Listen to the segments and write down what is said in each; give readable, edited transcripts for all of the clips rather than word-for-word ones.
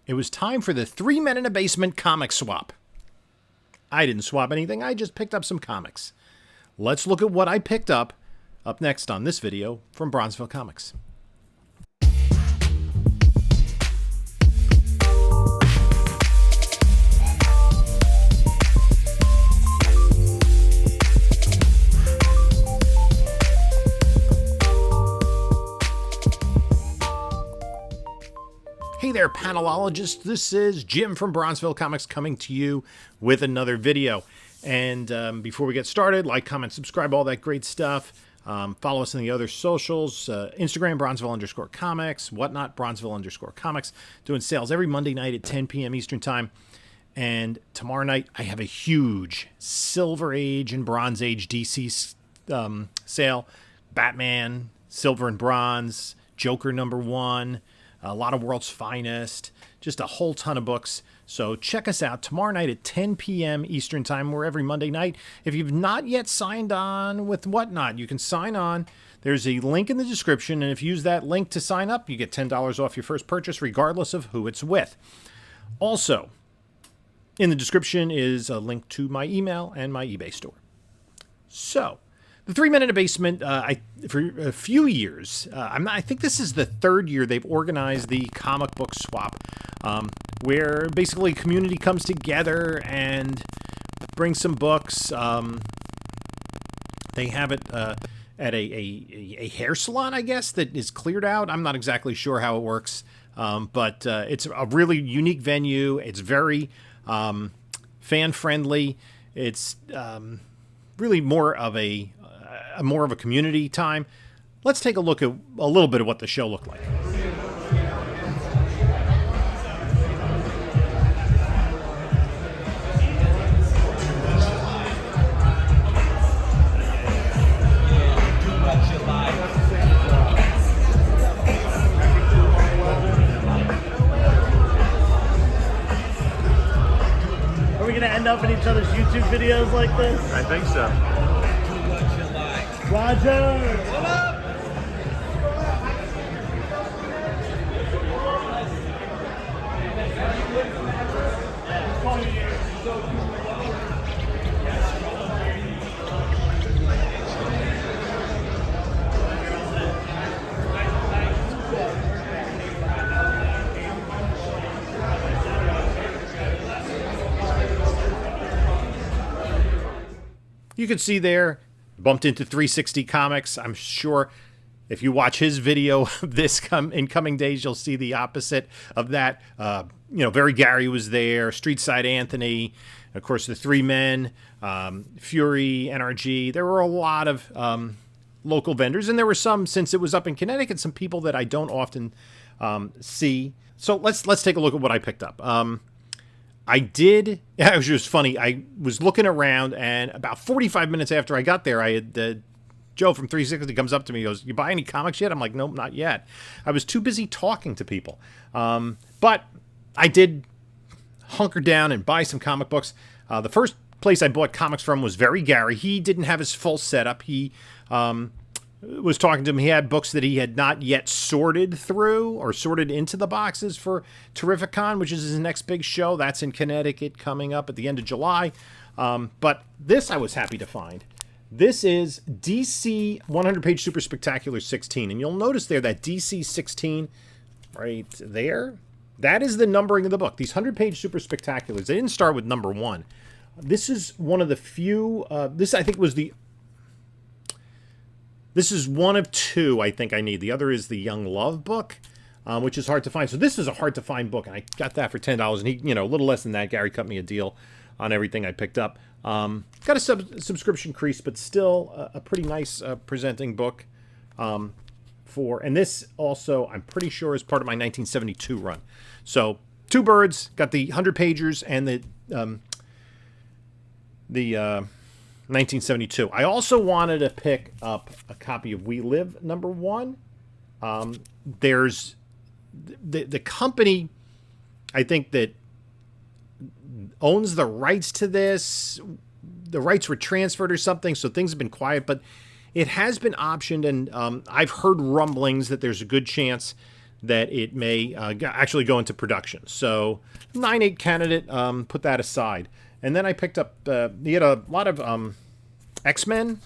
It was time for the 3 Men in a Basement comic swap. I didn't swap anything, I just picked up some comics. Let's look at what I picked up next on this video from Bronzeville Comics. Hey there, panelologists. This is Jim from Bronzeville Comics coming to you with another video. And before we get started, like, comment, subscribe, all that great stuff. Follow us on the other socials, Instagram, Bronzeville_comics, whatnot, Bronzeville_comics. Doing sales every Monday night at 10 p.m. Eastern Time. And tomorrow night, I have a huge Silver Age and Bronze Age DC sale. Batman, Silver and Bronze, Joker #1, a lot of World's Finest, just a whole ton of books. So check us out tomorrow night at 10 p.m. Eastern Time. We're every Monday night. If you've not yet signed on with Whatnot, you can sign on. There's a link in the description, and if you use that link to sign up, you get $10 off your first purchase, regardless of who it's with. Also, in the description is a link to my email and my eBay store. So, the 3 Men in a Basement, for a few years, I think this is the third year they've organized the comic book swap, where basically community comes together and brings some books. They have it at a hair salon, I guess, that is cleared out. I'm not exactly sure how it works, but it's a really unique venue. It's very fan-friendly. It's really more of a community time. Let's take a look at a little bit of what the show looked like. Are we going to end up in each other's YouTube videos like this? I think so. Roger! What up? You can see there, bumped into 360 Comics. I'm sure if you watch his video of this in coming days, you'll see the opposite of that. Very Gary was there, Streetside Anthony, of course, the 3 Men, Fury, NRG. There were a lot of local vendors, and there were some, since it was up in Connecticut, some people that I don't often see. So let's take a look at what I picked up. It was just funny. I was looking around, and about 45 minutes after I got there, I had Joe from 360 comes up to me. He goes, "You buy any comics yet?" I'm like, "Nope, not yet." I was too busy talking to people. But I did hunker down and buy some comic books. The first place I bought comics from was Very Gary. He didn't have his full setup. He was talking to him. He had books that he had not yet sorted through or sorted into the boxes for Terrificon, which is his next big show. That's in Connecticut coming up at the end of July. But this I was happy to find. This is DC 100-page Super Spectacular 16. And you'll notice there that DC 16 right there, that is the numbering of the book. These 100-page Super Spectaculars, they didn't start with #1. This is one of the few, this I think was this is one of two I think I need. The other is the Young Love book, which is hard to find. So this is a hard-to-find book, and I got that for $10. And he, a little less than that, Gary cut me a deal on everything I picked up. Got a subscription crease, but still a pretty nice presenting book. And this also, I'm pretty sure, is part of my 1972 run. So two birds, got the 100-pagers and the 1972. I also wanted to pick up a copy of We Live #1. There's the company, I think, that owns the rights to this. The rights were transferred or something, so things have been quiet, but it has been optioned, and I've heard rumblings that there's a good chance that it may actually go into production. So 9/8 candidate, put that aside. And then I picked up, he had a lot of X-Men,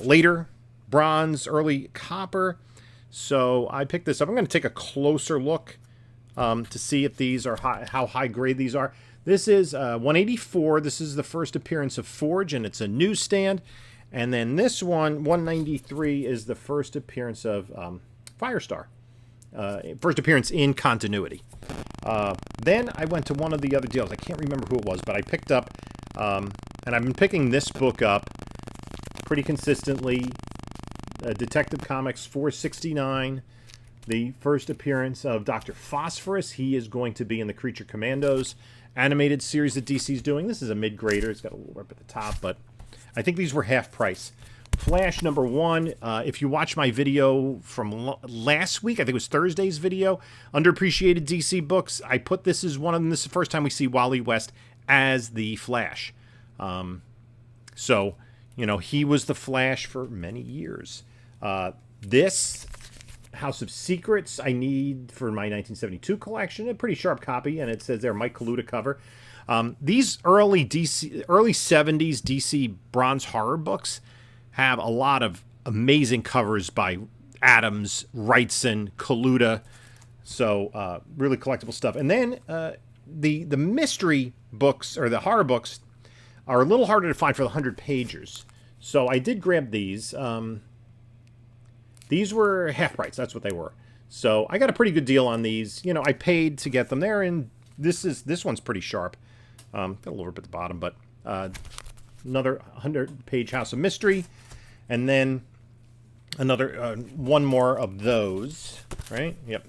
later bronze, early copper. So I picked this up. I'm going to take a closer look to see if these are how high grade these are. This is 184. This is the first appearance of Forge, and it's a newsstand. And then this one, 193, is the first appearance of Firestar. First appearance in continuity. Then I went to one of the other deals. I can't remember who it was, but I picked up, and I've been picking this book up pretty consistently. Detective Comics 469, the first appearance of Dr. Phosphorus. He is going to be in the Creature Commandos animated series that DC's doing. This is a mid-grader. It's got a little rip at the top, but I think these were half price. Flash number 1. If you watch my video from last week, I think it was Thursday's video, Underappreciated DC Books, I put this as one of them. This is the first time we see Wally West as the Flash. So, you know, he was the Flash for many years. This House of Secrets I need for my 1972 collection. A pretty sharp copy, and it says there Mike Kaluta cover. These early 70s DC bronze horror books have a lot of amazing covers by Adams, Wrightson, Kaluta. So really collectible stuff. And then the mystery books, or the horror books, are a little harder to find for the 100-pagers. So I did grab these. These were half price. That's what they were. So I got a pretty good deal on these. You know, I paid to get them there, and this one's pretty sharp. Got a little rip at the bottom, but another 100-page House of Mystery, and then another one more of those. Right? Yep.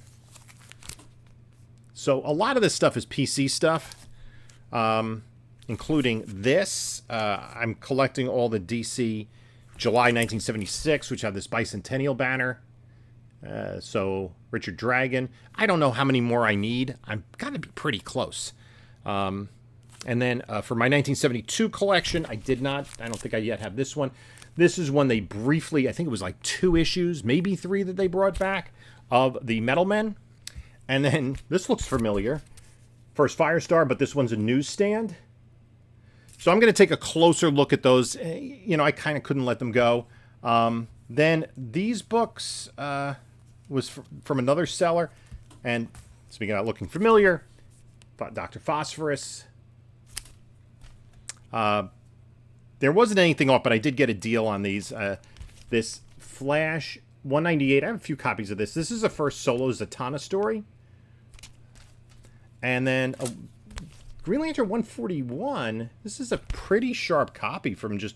So a lot of this stuff is PC stuff, including this. I'm collecting all the DC July 1976, which have this bicentennial banner. So Richard Dragon. I don't know how many more I need. I've got to be pretty close. And then for my 1972 collection, I don't think I yet have this one. This is one they briefly, I think it was like 2 issues, maybe 3 that they brought back, of the Metal Men. And then this looks familiar. First Firestar, but this one's a newsstand. So I'm going to take a closer look at those. You know, I kind of couldn't let them go. Then these books was from another seller. And speaking of looking familiar, Dr. Phosphorus. There wasn't anything off, but I did get a deal on these. This Flash 198. I have a few copies of this. This is the first solo Zatanna story. And then Green Lantern 141, this is a pretty sharp copy from just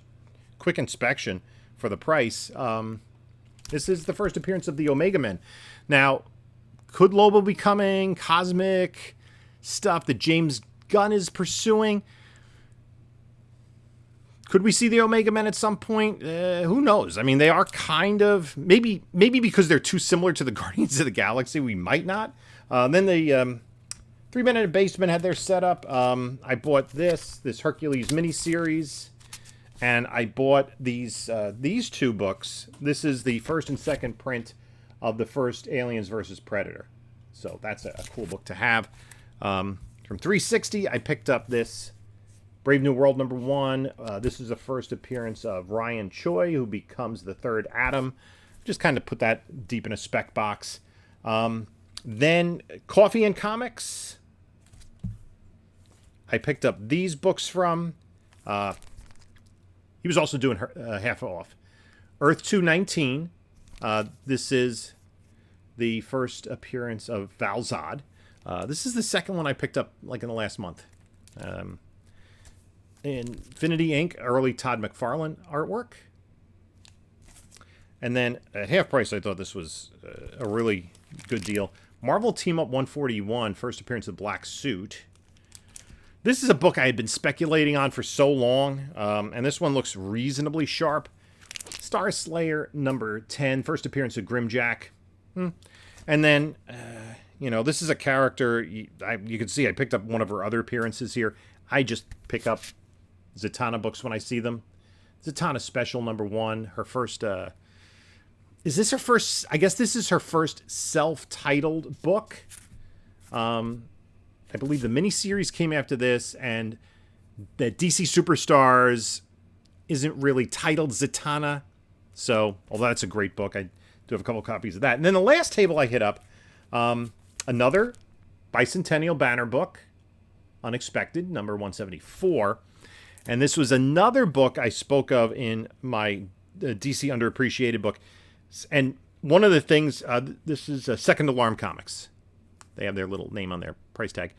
quick inspection for the price. This is the first appearance of the Omega Men. Now, could Lobo be coming? Cosmic stuff that James Gunn is pursuing? Could we see the Omega Men at some point? Who knows? I mean, they are kind of... Maybe because they're too similar to the Guardians of the Galaxy, we might not. Then the... 3 Men in a Basement had their setup. I bought this Hercules miniseries, and I bought these 2 books. This is the first and second print of the first Aliens versus Predator. So that's a cool book to have. From 360, I picked up this Brave New World #1. This is the first appearance of Ryan Choi, who becomes the third Atom. Just kind of put that deep in a spec box. Then Coffee and Comics. I picked up these books from. He was also doing half off. Earth 219. This is the first appearance of Val Zod. This is the second one I picked up like in the last month. Infinity Inc. early Todd McFarlane artwork. And then at half price, I thought this was a really good deal. Marvel Team Up 141, first appearance of Black Suit. This is a book I had been speculating on for so long, and this one looks reasonably sharp. Star Slayer #10, first appearance of Grimjack. And then, you know, this is a character, you can see I picked up one of her other appearances here. I just pick up Zatanna books when I see them. Zatanna Special #1, her first is this her first? I guess this is her first self-titled book. I believe the miniseries came after this, and the DC Superstars isn't really titled Zatanna. So, although that's a great book, I do have a couple copies of that. And then the last table I hit up, another Bicentennial Banner book, Unexpected, number 174. And this was another book I spoke of in my DC Underappreciated book. And one of the things, this is Second Alarm Comics. They have their little name on their price tag.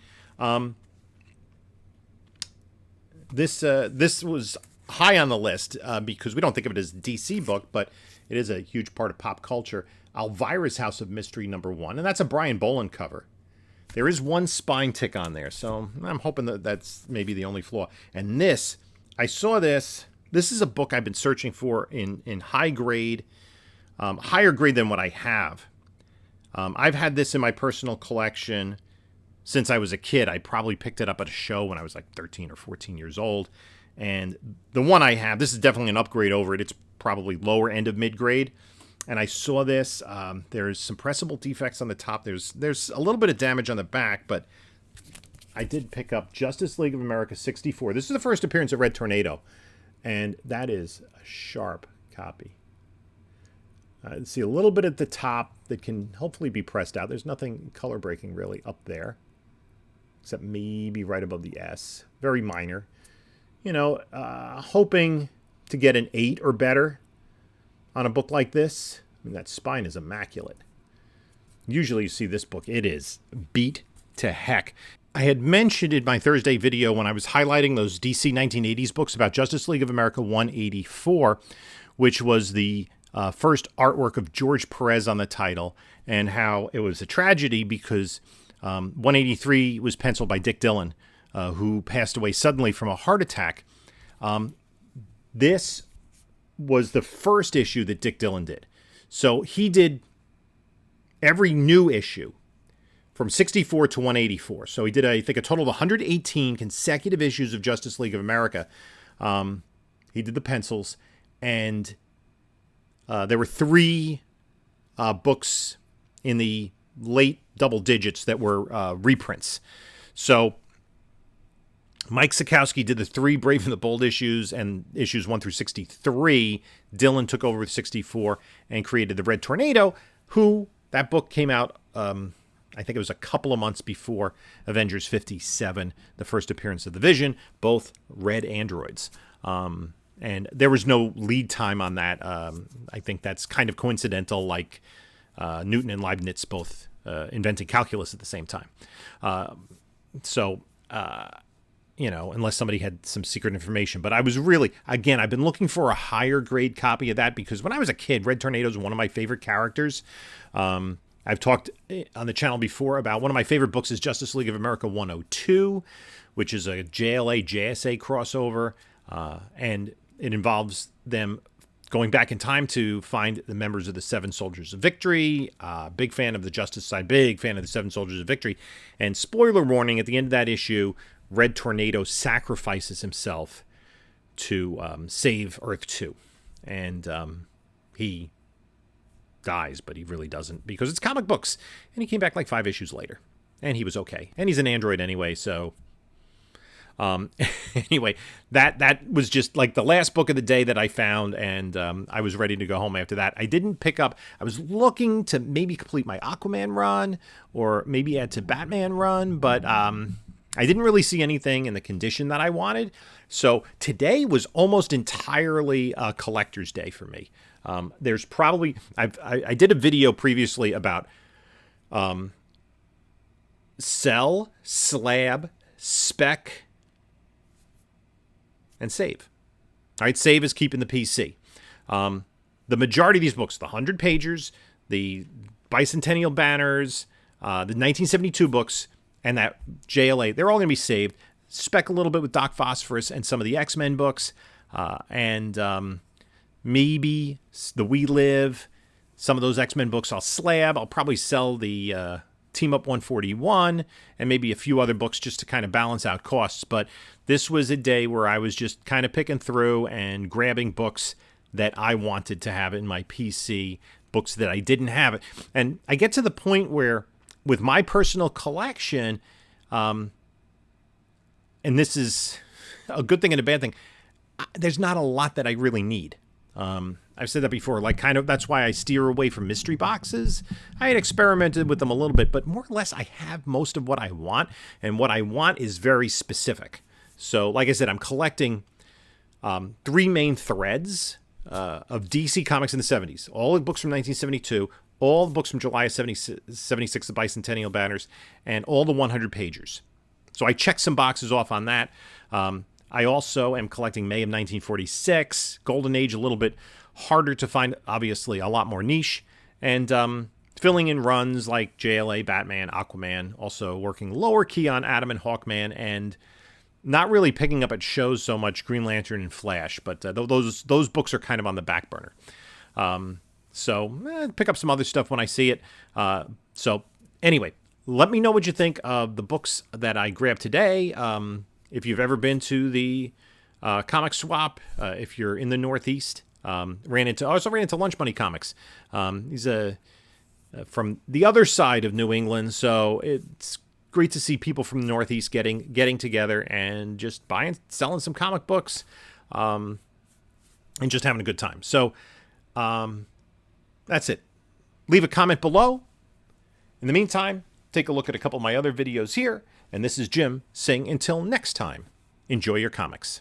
This was high on the list because we don't think of it as a DC book, but it is a huge part of pop culture. Elvira's House of Mystery number 1, and that's a Brian Boland cover. There is one spine tick on there, so I'm hoping that that's maybe the only flaw. And this, I saw this. This is a book I've been searching for in high grade, higher grade than what I have. I've had this in my personal collection since I was a kid. I probably picked it up at a show when I was like 13 or 14 years old. And the one I have, this is definitely an upgrade over it. It's probably lower end of mid-grade. And I saw this. There's some pressable defects on the top. There's a little bit of damage on the back, but I did pick up Justice League of America 64. This is the first appearance of Red Tornado, and that is a sharp copy. See a little bit at the top that can hopefully be pressed out. There's nothing color breaking really up there, except maybe right above the S. Very minor. You know, hoping to get an 8 or better on a book like this. I mean, that spine is immaculate. Usually you see this book, it is beat to heck. I had mentioned in my Thursday video when I was highlighting those DC 1980s books about Justice League of America 184, which was the first artwork of George Perez on the title, and how it was a tragedy because 183 was penciled by Dick Dillon, who passed away suddenly from a heart attack. This was the first issue that Dick Dillon did. So he did every new issue from 64 to 184. So he did, I think, a total of 118 consecutive issues of Justice League of America. He did the pencils, and there were 3 books in the late double digits that were reprints. So Mike Sekowsky did the 3 Brave and the Bold issues and issues 1 through 63. Dillon took over with 64 and created the Red Tornado, who that book came out, I think it was a couple of months before Avengers 57, the first appearance of the Vision, both red androids. And there was no lead time on that. I think that's kind of coincidental, like Newton and Leibniz both inventing calculus at the same time. You know, unless somebody had some secret information. But I was really, again, I've been looking for a higher grade copy of that because when I was a kid, Red Tornado is one of my favorite characters. I've talked on the channel before about one of my favorite books is Justice League of America 102, which is a JLA, JSA crossover. And it involves them going back in time to find the members of the Seven Soldiers of Victory. Big fan of the Justice side, big fan of the Seven Soldiers of Victory. And spoiler warning, at the end of that issue, Red Tornado sacrifices himself to save Earth 2. And he dies, but he really doesn't because it's comic books. And he came back like 5 issues later. And he was okay. And he's an android anyway, so... anyway, that was just like the last book of the day that I found, and I was ready to go home after that. I didn't pick up, I was looking to maybe complete my Aquaman run or maybe add to Batman run, but I didn't really see anything in the condition that I wanted. So today was almost entirely a collector's day for me. There's probably, I did a video previously about sell, slab, spec, and save. All right, save is keeping the PC. The majority of these books, the 100-pagers, the Bicentennial Banners, the 1972 books, and that JLA, they're all going to be saved. Spec a little bit with Doc Phosphorus and some of the X-Men books, and maybe the We Live, some of those X-Men books I'll slab. I'll probably sell the Team Up 141 and maybe a few other books just to kind of balance out costs. But this was a day where I was just kind of picking through and grabbing books that I wanted to have in my PC, books that I didn't have. And I get to the point where with my personal collection, and this is a good thing and a bad thing, there's not a lot that I really need. I've said that before, like kind of that's why I steer away from mystery boxes. I had experimented with them a little bit, but more or less I have most of what I want, and what I want is very specific. So like I said, I'm collecting 3 main threads of DC Comics in the 70s. All the books from 1972, all the books from July of 76, the Bicentennial Banners, and all the 100-pagers. So I checked some boxes off on that. I also am collecting May of 1946, Golden Age, a little bit harder to find, obviously a lot more niche, and filling in runs like JLA, Batman, Aquaman, also working lower key on Atom and Hawkman, and not really picking up at shows so much Green Lantern and Flash, but those books are kind of on the back burner. So pick up some other stuff when I see it. So anyway, let me know what you think of the books that I grabbed today. If you've ever been to the comic swap, if you're in the Northeast, I also ran into Lunch Money Comics. He's from the other side of New England, so it's great to see people from the Northeast getting together and just selling some comic books, and just having a good time. So that's it. Leave a comment below. In the meantime, take a look at a couple of my other videos here. And this is Jim saying until next time, enjoy your comics.